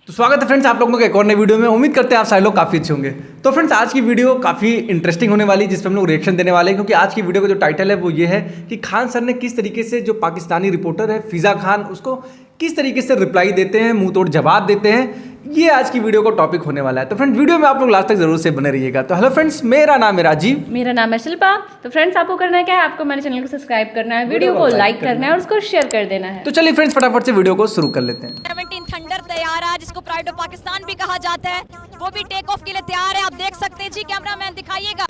तो स्वागत है फ्रेंड्स आप लोगों के एक और नई वीडियो में। उम्मीद करते हैं आप सारे लोग काफ़ी अच्छे होंगे। तो फ्रेंड्स आज की वीडियो काफ़ी इंटरेस्टिंग होने वाली है, जिस पर हम लोग रिएक्शन देने वाले हैं, क्योंकि आज की वीडियो का जो टाइटल है वो ये है कि खान सर ने किस तरीके से जो पाकिस्तानी रिपोर्टर है फिजा खान, उसको किस तरीके से रिप्लाई देते हैं, मुंह तोड़ जवाब देते हैं। ये आज की वीडियो का टॉपिक होने वाला है। तो फ्रेंड्स वीडियो में आप लोग लास्ट तक जरूर से बने रहिएगा। तो हेलो फ्रेंड्स, मेरा नाम है राजीव। मेरा नाम है शिल्पा। तो फ्रेंड्स आपको करना है क्या है, आपको मेरे चैनल को सब्सक्राइब करना है, वीडियो को लाइक करना है और उसको शेयर कर देना है। तो चलिए फ्रेंड्स फटाफट से वीडियो को शुरू कर लेते हैं। 17 थंडर तैयार है, जिसको प्राइड ऑफ पाकिस्तान भी कहा जाता है, वो भी टेक ऑफ के लिए तैयार है। आप देख सकते हैं जी, कैमरामैन दिखाइएगा।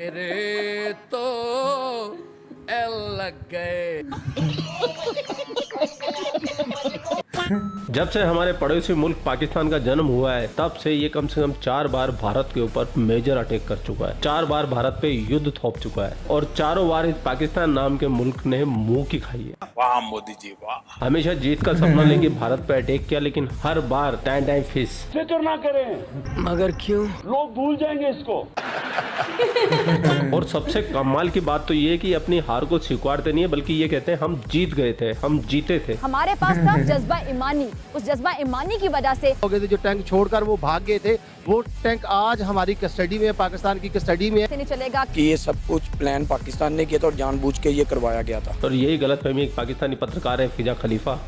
मेरे तो एल लग गए। जब से हमारे पड़ोसी मुल्क पाकिस्तान का जन्म हुआ है तब से ये कम से कम 4 बार भारत के ऊपर मेजर अटैक कर चुका है, 4 बार भारत पे युद्ध थोप चुका है और चारों बार इस पाकिस्तान नाम के मुल्क ने मुंह की खाई है। वाह मोदी जी वाह। हमेशा जीत का सपना लेके भारत पे अटैक किया, लेकिन हर बार टाइम फिश। फिक्र ना करें, मगर क्यों? लोग भूल जाएंगे इसको। और सबसे कमाल की बात तो ये है कि अपनी हार को स्वीकारते नहीं है, बल्कि ये कहते हैं हम जीत गए थे, हम जीते थे। हमारे पास था जज्बा ईमानी, उस जज्बा ईमानी की वजह से हो गए थे, जो टैंक छोड़कर वो भाग गए थे, वो टैंक आज हमारी कस्टडी में, पाकिस्तान की कस्टडी में नहीं चलेगा कि ये सब कुछ प्लान पाकिस्तान ने किया था और जानबूझ के ये करवाया गया था। और यही गलतफहमी एक पाकिस्तानी पत्रकार है फिजा खलीफा,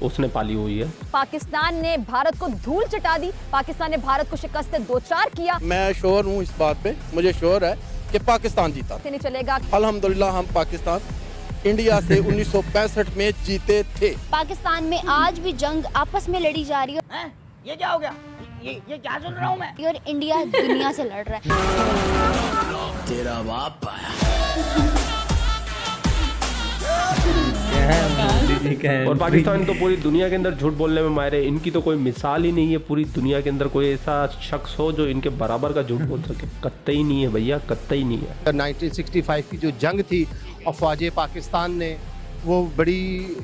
उसने पाली हुई है। पाकिस्तान ने भारत को धूल चटा दी, पाकिस्तान ने भारत को शिकस्त दो चार किया। मैं श्योर हूँ इस बात पे, मुझे श्योर है कि पाकिस्तान जीता। नहीं चलेगा। अल्हम्दुलिल्लाह हम पाकिस्तान इंडिया से 1965 में जीते थे। पाकिस्तान में आज भी जंग आपस में लड़ी जा रही है। ये क्या हो गया? ये क्या सुन रहा हूँ मैं? और इंडिया दुनिया से लड़ रहा है। तेरा बाप आया। और पाकिस्तान तो पूरी दुनिया के अंदर झूठ बोलने में माहिर है। इनकी तो कोई मिसाल ही नहीं है पूरी दुनिया के अंदर, कोई ऐसा शख्स हो जो इनके बराबर का झूठ बोल सके। कतई नहीं है भैया, कतई नहीं है। 1965 की जो जंग थी, अफवाज पाकिस्तान ने वो बड़ी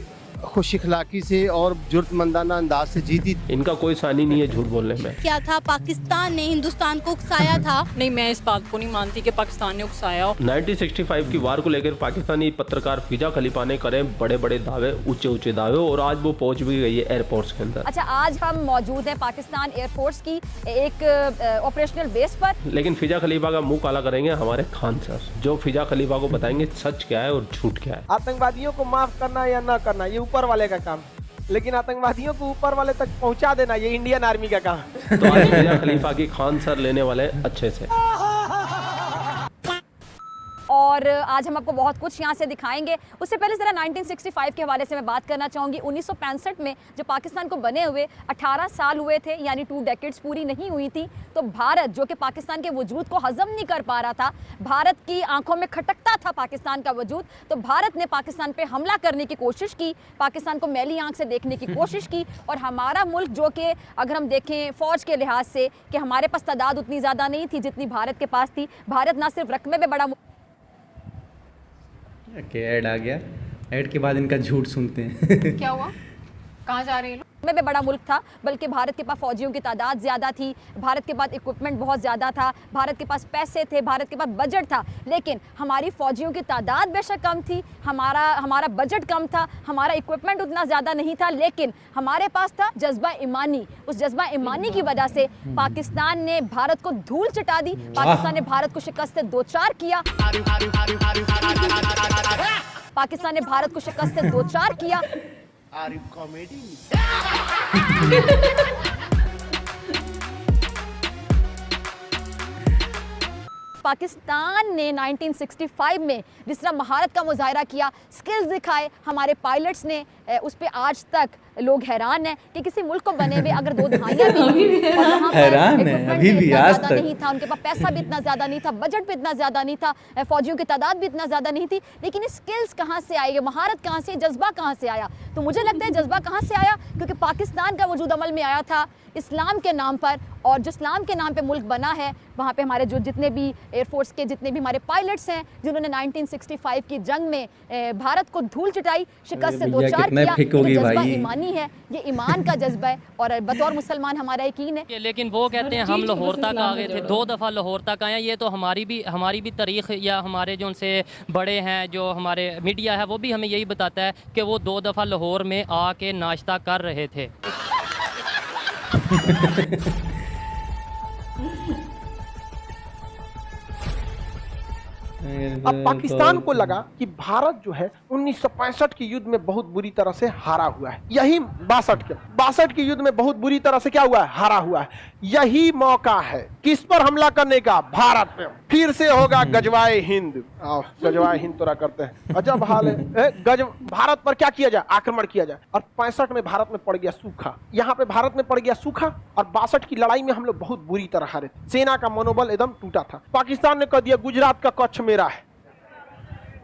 खुश इखलाकी से और जुर्तमंदाना अंदाज से जीती। इनका कोई सानी नहीं है झूठ बोलने में। क्या था, पाकिस्तान ने हिंदुस्तान को उकसाया था। नहीं, मैं इस बात को नहीं मानती कि पाकिस्तान ने उकसाया हो। 1965 की वार को लेकर पाकिस्तानी पत्रकार फिजा खलीफा ने करे बड़े बड़े दावे, ऊंचे दावे, और आज वो पहुंच भी गई है एयरपोर्ट्स के अंदर। अच्छा, आज हम मौजूद हैं पाकिस्तान एयरफोर्स की एक ऑपरेशनल बेस पर। लेकिन फिजा खलीफा का मुंह काला करेंगे हमारे खान सर, जो फिजा खलीफा को बताएंगे सच क्या है और झूठ क्या है। आतंकवादियों को माफ करना या ना करना ये ऊपर वाले का काम, लेकिन आतंकवादियों को ऊपर वाले तक पहुंचा देना ये इंडियन आर्मी का काम। तो आज फिजा खलीफा की खान सर लेने वाले अच्छे से। और आज हम आपको बहुत कुछ यहाँ से दिखाएंगे। उससे पहले ज़रा 1965 के हवाले से मैं बात करना चाहूँगी। 1965 में जो पाकिस्तान को बने हुए 18 साल हुए थे, यानी 2 डेकेड्स पूरी नहीं हुई थी, तो भारत जो कि पाकिस्तान के वजूद को हजम नहीं कर पा रहा था, भारत की आंखों में खटकता था पाकिस्तान का वजूद, तो भारत ने पाकिस्तान पे हमला करने की कोशिश की, पाकिस्तान को मैली आंख से देखने की कोशिश की। और हमारा मुल्क जो कि अगर हम देखें फ़ौज के लिहाज से कि हमारे पास तादाद उतनी ज़्यादा नहीं थी जितनी भारत के पास थी। भारत ना सिर्फ रकबे में बड़ा ऐड आ गया, ऐड के बाद इनका झूठ सुनते हैं। क्या हुआ, कहाँ जा रहे हैं? में बड़ा मुल्क था, बल्कि भारत के पास फौजियों की तादाद ज़्यादा थी, भारत के पास इक्विपमेंट बहुत ज़्यादा था, भारत के पास पैसे थे, भारत के पास बजट था। लेकिन हमारी फौजियों की तादाद बेशक कम थी, हमारा बजट कम था, हमारा इक्विपमेंट उतना ज़्यादा नहीं था, लेकिन हमारे पास था जज्बा ईमानी। उस जज्बा ईमानी की वजह से पाकिस्तान ने भारत को धूल चटा दी, पाकिस्तान ने भारत को शिकस्त दो चार किया, पाकिस्तान ने भारत को शिकस्त दो चार किया। Are you comedy? पाकिस्तान ने 1965 में जिस तरह महारत का मुजाहरा किया, स्किल्स दिखाए हमारे पायलट्स ने, उस पे आज तक लोग हैरान हैं कि किसी मुल्क को बने हुए अगर 2 दहाइयाँ भी हैरान है अभी भी आज तक। नहीं था, उनके पास पैसा भी इतना ज़्यादा नहीं था, बजट भी इतना ज़्यादा नहीं था, फौजियों की तादाद भी इतना ज़्यादा नहीं थी, लेकिन ये स्किल्स कहाँ से आई, ये महारत कहाँ से, जज्बा कहाँ से आया? तो मुझे लगता है जज्बा कहाँ से आया, क्योंकि पाकिस्तान का वजूद अमल में आया था इस्लाम के नाम पर, और जो इस्लाम के नाम पे मुल्क बना है वहाँ पे हमारे जो जितने भी एयरफोर्स के जितने भी हमारे पायलट्स हैं जिन्होंने 1965 की जंग में भारत को धूल चटाई, शिकस्त से दो चार किया, ये जज्बा ईमानी है, ये ईमान का जज्बा है और बतौर मुसलमान हमारा यकीन है। लेकिन वो कहते हैं हम लाहौर तक आ गए थे, 2 दफ़ा लाहौर तक आए। ये तो हमारी भी तारीख या हमारे जो उनसे बड़े हैं जो हमारे मीडिया है वो भी हमें यही बताता है कि वो 2 दफ़ा लाहौर में आके नाश्ता कर रहे थे। अब पाकिस्तान को लगा कि भारत जो है 1965 के युद्ध में बहुत बुरी तरह से हारा हुआ है, यही 62 के युद्ध में बहुत बुरी तरह से क्या हुआ है, हारा हुआ है। यही मौका है किस पर हमला करने का, भारत पे। फिर से होगा गजवाए हिंद। गजवाए हिंद तोरा करते हैं, अजब हाल है। भारत पर क्या किया जाए, आक्रमण किया जाए। और 65 में भारत में पड़ गया सूखा, यहाँ पे भारत में पड़ गया सूखा। और 62 की लड़ाई में हम लोग बहुत बुरी तरह हारे थे, सेना का मनोबल एकदम टूटा था। पाकिस्तान ने कह दिया गुजरात का कच्छ मेरा है,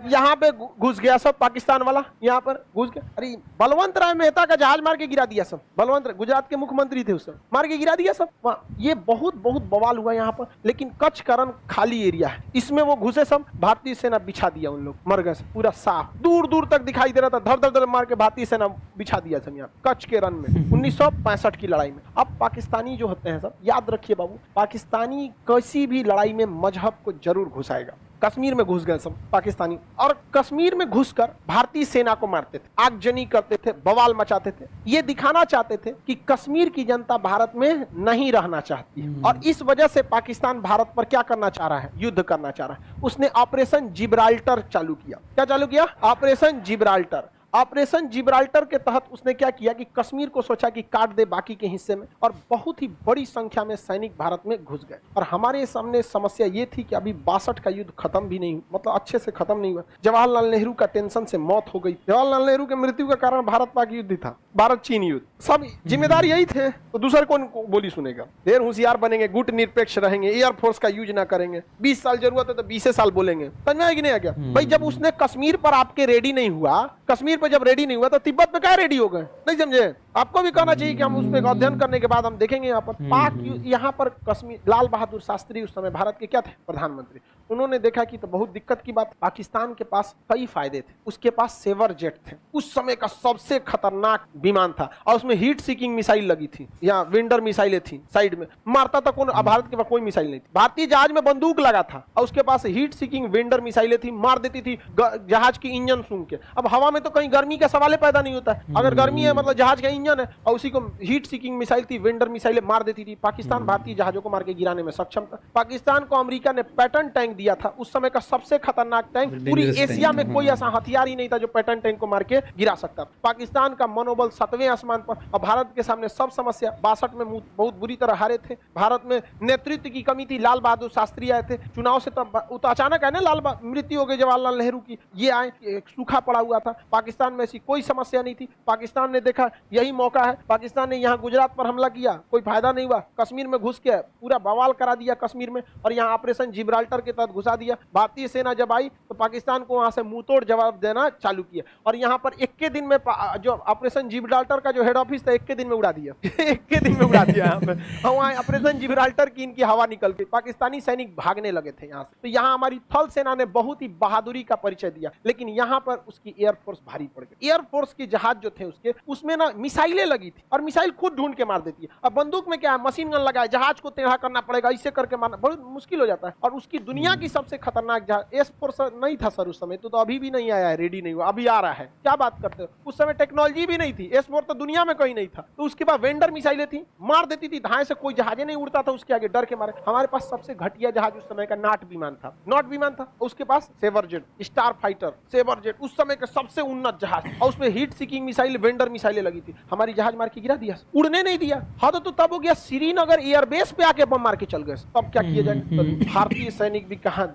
यहाँ पे घुस गया सब पाकिस्तान वाला, यहाँ पर घुस गया। अरे बलवंत राय मेहता का जहाज मार के गिरा दिया सब। बलवंत राय गुजरात के मुख्यमंत्री थे उस समय, मार के गिरा दिया सब वहाँ। ये बहुत बवाल हुआ यहाँ पर। लेकिन कच्छ का रण खाली एरिया है, इसमें वो घुसे सब, भारतीय सेना बिछा दिया, उन लोग मर गए पूरा साफ, दूर दूर तक दिखाई दे रहा था। धर मार के भारतीय सेना बिछा दिया सब यहाँ कच्छ के रण में 1965 की लड़ाई में। अब पाकिस्तानी जो होते हैं सब, याद रखिए बाबू, पाकिस्तानी किसी भी लड़ाई में मजहब को जरूर घुसाएगा। कश्मीर में घुस गए सब पाकिस्तानी, और कश्मीर में घुसकर भारतीय सेना को मारते थे, आगजनी करते थे, बवाल मचाते थे। ये दिखाना चाहते थे कि कश्मीर की जनता भारत में नहीं रहना चाहती है, और इस वजह से पाकिस्तान भारत पर क्या करना चाह रहा है, युद्ध करना चाह रहा है। उसने ऑपरेशन जिब्राल्टर चालू किया। क्या चालू किया? Operation Gibraltar. ऑपरेशन जिब्राल्टर के तहत उसने क्या किया कि कश्मीर को सोचा कि काट दे बाकी के हिस्से में, और बहुत ही बड़ी संख्या में सैनिक भारत में घुस गए। और हमारे सामने समस्या ये थी कि अभी 62 का युद्ध खत्म भी नहीं, मतलब अच्छे से खत्म नहीं हुआ। जवाहरलाल नेहरू का टेंशन से मौत हो गई। जवाहरलाल नेहरू की मृत्यु का कारण भारत पाक युद्ध था, भारत चीन युद्ध, सब जिम्मेदार यही थे। तो दूसरे कौन बोली सुनेगा? ढेर होशियार बनेंगे, गुट निरपेक्ष रहेंगे, एयरफोर्स का यूज ना करेंगे, 20 साल जरूरत है तो 20 साल बोलेंगे। समझ में आया कि नहीं आ गया भाई? जब उसने कश्मीर पर आपके रेडी नहीं हुआ, कश्मीर जब रेडी नहीं हुआ तो तिब्बत में क्या रेडी हो गए? नहीं समझे? आपको भी कहना चाहिए कि हम उस पर अध्ययन करने के बाद हम देखेंगे। यहाँ पर पाक, यहाँ पर कश्मीर, लाल बहादुर शास्त्री उस समय भारत के क्या थे? प्रधानमंत्री। उन्होंने देखा कि तो बहुत दिक्कत की बात, पाकिस्तान के पास कई फायदे थे। उसके पास सेवर जेट थे, उस समय का सबसे खतरनाक विमान था, और उसमें हीट सीकिंग मिसाइल लगी थी, यहाँ विंडर मिसाइलें थी साइड में, मारता था कौन? भारत के पास कोई मिसाइल नहीं थी। भारतीय जहाज में बंदूक लगा था, और उसके पास हीट सीकिंग विंडर मिसाइलें थी, मार देती थी जहाज की इंजन सूंघ के। अब हवा में तो कहीं गर्मी का सवाल पैदा नहीं होता है। अगर गर्मी है मतलब जहाज का इंजन है, और उसी को हीट सीकिंग मिसाइल थी, विंडर मिसाइलें मार देती थी। पाकिस्तान भारतीय जहाजों को मार के गिराने में सक्षम था। पाकिस्तान को अमेरिका ने पैटर्न टैंक दिया था, उस समय का सबसे खतरनाक टैंक। पूरी एशिया में कोई ऐसा हथियार ही नहीं था जो पैटर्न टैंक को मार के गिरा सकता। पाकिस्तान का मनोबल 7वें आसमान पर, और भारत के सामने सब समस्या। 62 में बहुत बुरी तरह हारे थे। भारत में नेतृत्व की कमी थी। लाल बहादुर शास्त्री आए थे चुनाव से, तो अचानक है ना, मृत्यु हो गई जवाहरलाल नेहरू की, ये आए, एक सूखा पड़ा हुआ था। पाकिस्तान में ऐसी कोई समस्या नहीं थी। पाकिस्तान ने देखा यही मौका है, पाकिस्तान ने यहाँ गुजरात पर हमला किया, कोई फायदा नहीं हुआ। कश्मीर में घुस के पूरा बवाल करा दिया कश्मीर में, और यहाँ ऑपरेशन जिब्राल्टर के तहत घुसा दिया। भारतीय सेना जब आई तो पाकिस्तान को वहां से मुंहतोड़ जवाब देना चालू किया, और यहाँ पर एक के दिन में जो ऑपरेशन जिब्राल्टर का जो हेड ऑफिस था, एक के दिन में उड़ा दिया। एक के दिन में उड़ा दिया यहाँ पे। वहाँ ऑपरेशन जिब्राल्टर की इनकी हवा निकल गई, पाकिस्तानी सैनिक भागने लगे थे यहाँ से। तो यहाँ हमारी थल सेना ने बहुत ही बहादुरी का परिचय दिया, लेकिन यहाँ पर उसकी एयरफोर्स भारी पड़ गई। एयरफोर्स के जहाज जो थे उसके, उसमें ना मिसाइलें लगी थी, और मिसाइल खुद ढूंढ के मार देती है। अब बंदूक में क्या है, मशीन गन लगा है, जहाज को टेढ़ा करना पड़ेगा, इससे करके मारना बहुत मुश्किल हो जाता है। और उसकी दुनिया की सबसे खतरनाक जहाज एस-4 नहीं था सर उस समय, तो अभी भी नहीं आया है, रेडी नहीं हुआ, अभी आ रहा है। क्या बात करते हो? उस समय टेक्नोलॉजी भी नहीं थी, एस-4 तो दुनिया में कहीं नहीं था। तो उसके बाद वेंडर मिसाइलें थी, मार देती थी, धाए से कोई जहाज नहीं उड़ता था उसके आगे, डर के मारे। हमारे पास सबसे घटिया जहाज उस समय का नाट विमान था, नॉट विमान था। उसके पास Sabre jet, star fighter, Sabre jet, उस समय का सबसे उन्नत जहाज, और उसमें हीट सीकिंग मिसाइल, वेंडर मिसाइलें लगी थी। हमारी जहाज मार के गिरा दिया, उड़ने नहीं दिया। हाँ तो तब हो गया श्रीनगर एयरबेस पे आके बम मार के चल गए। तब क्या किया जाए? तो भारतीय सैनिक भी कहाँ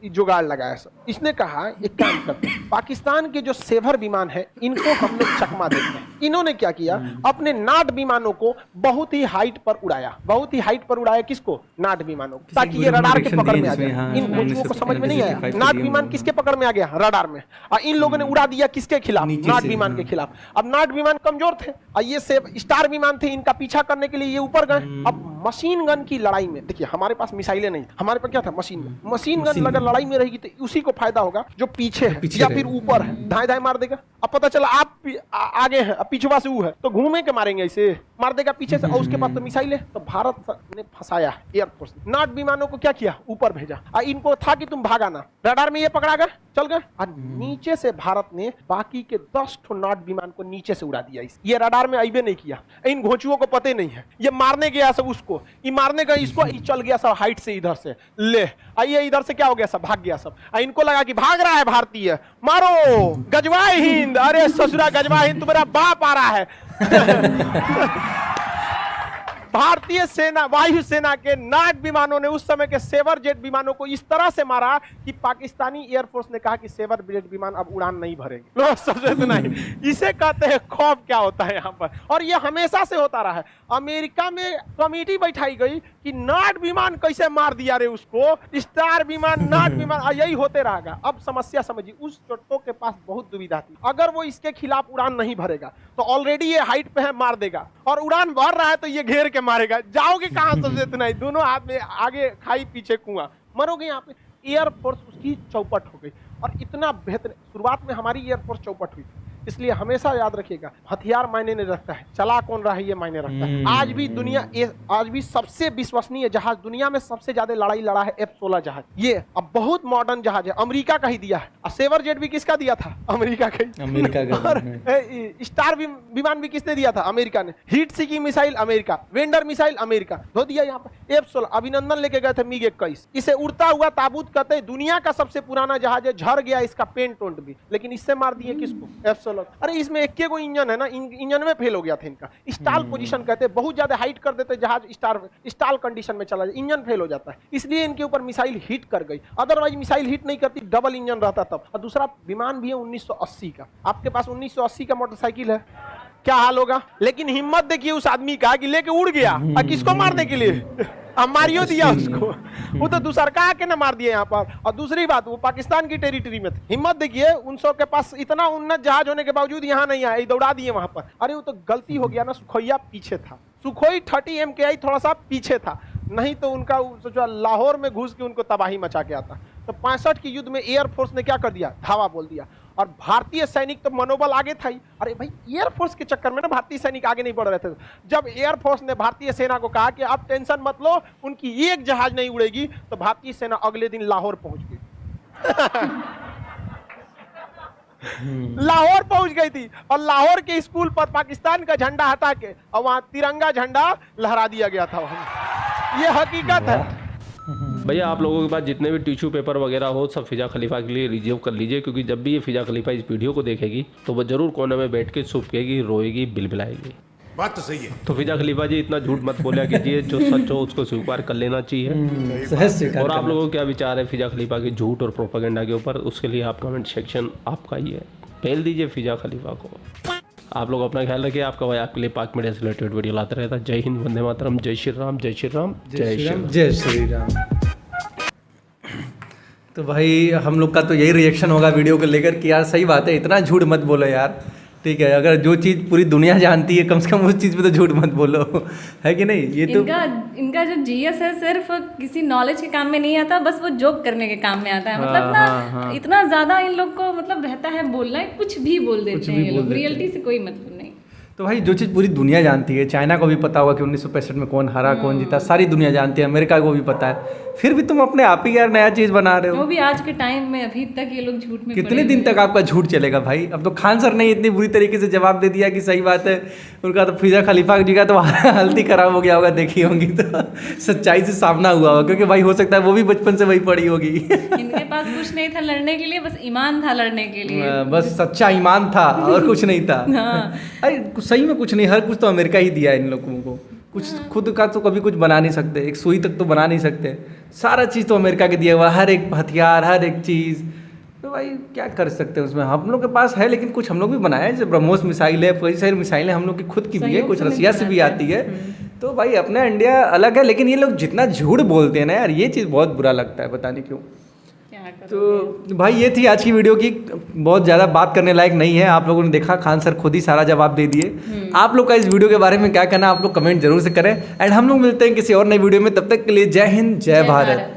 जुगाड़ लगाया सब। इसने कहा एक काम करते हैं, पाकिस्तान के जो सेवर विमान है इनको हम लोग चकमा देते हैं। इन्होंने क्या किया, अपने नाट विमानों को बहुत ही हाइट पर उड़ाया, बहुत ही हाइट पर उड़ाया। किसको? नाट विमानों को, ताकि ये रडार के पकड़ में आ जाए। इन लोगों को समझ में नहीं आया नाट विमान किसके पकड़ में आ गया, रडार में। और इन लोगों ने उड़ा दिया किसके खिलाफ? नाट विमान के खिलाफ। अब नाट विमान कमजोर थे, और ये स्टार विमान थे, इनका पीछा करने के लिए ये ऊपर गए। अब मशीन गन की लड़ाई में, देखिए हमारे पास मिसाइलें नहीं, हमारे पास क्या था, मशीन गन। मशीन गन अगर लड़ाई में रहेगी तो उसी को फायदा होगा जो पीछे है या फिर ऊपर है, धाए धाए मार देगा। अब पता चला आप आगे है, अब पिछवा से वो है, तो घूमे के मारेंगे, ऐसे मार देगा पीछे से, और उसके बाद तो मिसाइल है। तो भारत ने फंसाया एयरफोर्स, नाट विमानों को क्या किया, ऊपर भेजा, इनको था कि तुम भागा ना, रडार में ये पकड़ा गए, चल गए, और नीचे से भारत ने बाकी के 10 नाट विमान को नीचे से उड़ा दिया। ये रडार में आईबे नहीं किया, इन घोंचुओं को पते नहीं है, ये मारने गया सब उसको, ये मारने गया इसको, चल गया सब हाइट से इधर से, ले आइए इधर से क्या हो गया, सब भाग गया सब। इनको लगा कि भाग रहा है भारतीय, मारो गजवाए हिंद, अरे ससुरा गजवा हिंद तुम्हारा बाप आ रहा है। भारतीय सेना, वायुसेना के नाट विमानों ने उस समय के सेवर जेट विमानों को इस तरह से मारा कि पाकिस्तानी एयरफोर्स ने कहा कि सेवर जेट विमान अब उड़ान नहीं भरेंगे। लो समझे तो नहीं, इसे कहते हैं खौफ क्या होता है यहाँ पर, और ये हमेशा से होता रहा है। अमेरिका में कमेटी बैठाई गई कि नाट विमान कैसे मार दिया रे उसको, स्टार विमान, नाट विमान, यही होते रहेगा। अब समस्या समझिए, उस चोटों के पास बहुत दुविधा थी, अगर वो इसके खिलाफ उड़ान नहीं भरेगा तो ऑलरेडी ये हाइट पे है, मार देगा, और उड़ान भर रहा है तो ये घेर के मारेगा, जाओगे कहां, समझे तो नहीं, दोनों हाथ में, आगे खाई पीछे कुआं, मरोगे यहाँ पे। एयरफोर्स उसकी चौपट हो गई, और इतना बेहतर, शुरुआत में हमारी एयरफोर्स चौपट हुई, इसलिए हमेशा याद रखिएगा, हथियार मायने नहीं रखता है, चला कौन रहा है ये मायने रखता है। आज भी दुनिया, आज भी सबसे विश्वसनीय जहाज, दुनिया में सबसे ज्यादा लड़ाई लड़ा है F-16 जहाज, ये अब बहुत मॉडर्न जहाज है, अमेरिका का ही दिया है। और सेवर जेट भी किसका दिया था, अमेरिका का ही। और स्टार विमान भी किसने दिया था, अमेरिका ने। Heat seeking missile America, vendor missile America, धो दिया यहाँ पर। F-16 अभिनंदन लेके गए थे MiG-21, इसे उड़ता हुआ ताबूत कहते हैं, दुनिया का सबसे पुराना जहाज है, झड़ गया इसका पेंट टोंट भी, लेकिन इससे मार दिए किसको, F-16। अरे इसमें एक को इंजन है ना, इंजन में फेल हो गया था इनका, स्टाल पोजीशन कहते हैं, बहुत ज्यादा हाइट कर देते जहाज, स्टाल कंडीशन में चला जाए, इंजन फेल हो जाता है, इसलिए इनके ऊपर मिसाइल हिट कर गई, अदरवाइज मिसाइल हिट नहीं करती, डबल इंजन रहता तब। और दूसरा विमान भी है 1980 का, आपके पास 1980 का मोटरसाइकिल है, क्या हाल होगा। लेकिन हिम्मत देखिए उस आदमी का कि लेके उड़ गया, और किसको मारने के लिए, मारियो दिया उसको, वो तो दूसरा का आके ना मार दिया यहाँ पर। और दूसरी बात, वो पाकिस्तान की टेरिटरी में थे, हिम्मत देखिए, उन सब के पास इतना उन्नत जहाज होने के बावजूद यहाँ नहीं आए, दौड़ा दिए वहां पर। अरे वो तो गलती हो गया ना, सुखोइया पीछे था, सुखोई 30 MKI थोड़ा सा पीछे था, नहीं तो उनका सोचो लाहौर में घुस के उनको तबाही मचा के आता। तो 65 की युद्ध में एयरफोर्स ने क्या कर दिया, धावा बोल दिया, और भारतीय सैनिक तो मनोबल आगे था ही। अरे भाई एयरफोर्स के चक्कर में ना भारतीय सैनिक आगे नहीं बढ़ रहे थे। जब एयरफोर्स ने भारतीय सेना को कहा कि आप टेंशन मत लो, उनकी एक जहाज नहीं उड़ेगी, तो भारतीय सेना अगले दिन लाहौर पहुंच गई। लाहौर पहुंच गई थी, और लाहौर के स्कूल पर पाकिस्तान का झंडा हटा के और वहां तिरंगा झंडा लहरा दिया गया था। ये हकीकत है। भैया आप लोगों के पास जितने भी टिश्यू पेपर वगैरह हो, सब फिजा खलीफा के लिए रिजर्व कर लीजिए, क्योंकि जब भी ये फिजा खलीफा इस वीडियो को देखेगी तो वो जरूर कोने में बैठ के सूखेगी, रोएगी, बिलबिलाएगी। बात तो सही है। तो फिजा खलीफा जी इतना झूठ मत बोला कीजिए, जो सच हो उसको स्वीकार कर लेना चाहिए। और आप लोगों को क्या विचार है फिजा खलीफा के झूठ और प्रोपेगेंडा के ऊपर, उसके लिए आप कमेंट सेक्शन आपका ही है, पहल दीजिए फिजा खलीफा को। आप लोग अपना ख्याल रखिए, आपका भाई आपके लिए पाक मीडिया से रिलेटेड वीडियो लाता रहता है। जय हिंद, वंदे मातरम, जय श्री राम, जय श्री राम, जय श्री राम, जय श्री राम। तो भाई हम लोग का तो यही रिएक्शन होगा वीडियो को लेकर कि यार सही बात है, इतना झूठ मत बोलो यार, ठीक है। अगर जो चीज़ पूरी दुनिया जानती है, कम से कम उस चीज़ पे तो झूठ मत बोलो, है कि नहीं। ये तो इनका जो जीएस है सिर्फ किसी नॉलेज के काम में नहीं आता, बस वो जोक करने के काम में आता है। मतलब ना इतना ज़्यादा इन लोग को मतलब रहता है बोलना, कुछ भी बोल देते हैं ये लोग, रियलिटी से कोई मतलब नहीं। तो भाई जो चीज़ पूरी दुनिया जानती है, चाइना को भी पता होगा कि 1965 में कौन हारा कौन जीता, सारी दुनिया जानती है, अमेरिका को भी पता है, फिर भी तुम अपने आप ही यार नया चीज़ बना रहे हो। वो भी आज के टाइम में, अभी तक ये लोग झूठ में कितने दिन तक आपका झूठ चलेगा भाई। अब तो खान सर ने इतनी बुरी तरीके से जवाब दे दिया कि सही बात है, उनका तो फिजा खलीफा जी का तो हल्दी खराब हो गया होगा, देखी होंगी तो सच्चाई से सामना हुआ होगा, क्योंकि भाई हो सकता है वो भी बचपन से वही पढ़ी होगी। इनके पास कुछ नहीं था लड़ने के लिए, बस ईमान था लड़ने के लिए, बस सच्चा ईमान था और कुछ नहीं था। अरे सही में कुछ नहीं, हर कुछ तो अमेरिका ही दिया है इन लोगों को, कुछ खुद का तो कभी कुछ बना नहीं सकते, एक सुई तक तो बना नहीं सकते, सारा चीज़ तो अमेरिका के दिया हुआ, हर एक हथियार, हर एक चीज़। तो भाई क्या कर सकते हैं उसमें, हम लोग के पास है, लेकिन कुछ हम लोग भी बनाए, जैसे ब्रह्मोस मिसाइल है, कई सारी मिसाइलें हम लोग की खुद की भी है, कुछ रसिया से भी आती है। तो भाई अपना इंडिया अलग है, लेकिन ये लोग जितना झूठ बोलते हैं ना यार, ये चीज़ बहुत बुरा लगता है, पता नहीं क्यों। तो भाई ये थी आज की वीडियो की, बहुत ज़्यादा बात करने लायक नहीं है। आप लोगों ने देखा, खान सर खुद ही सारा जवाब दे दिए। आप लोग का इस वीडियो के बारे में क्या कहना, आप लोग कमेंट जरूर से करें। एंड हम लोग मिलते हैं किसी और नई वीडियो में, तब तक के लिए जय हिंद, जय भारत।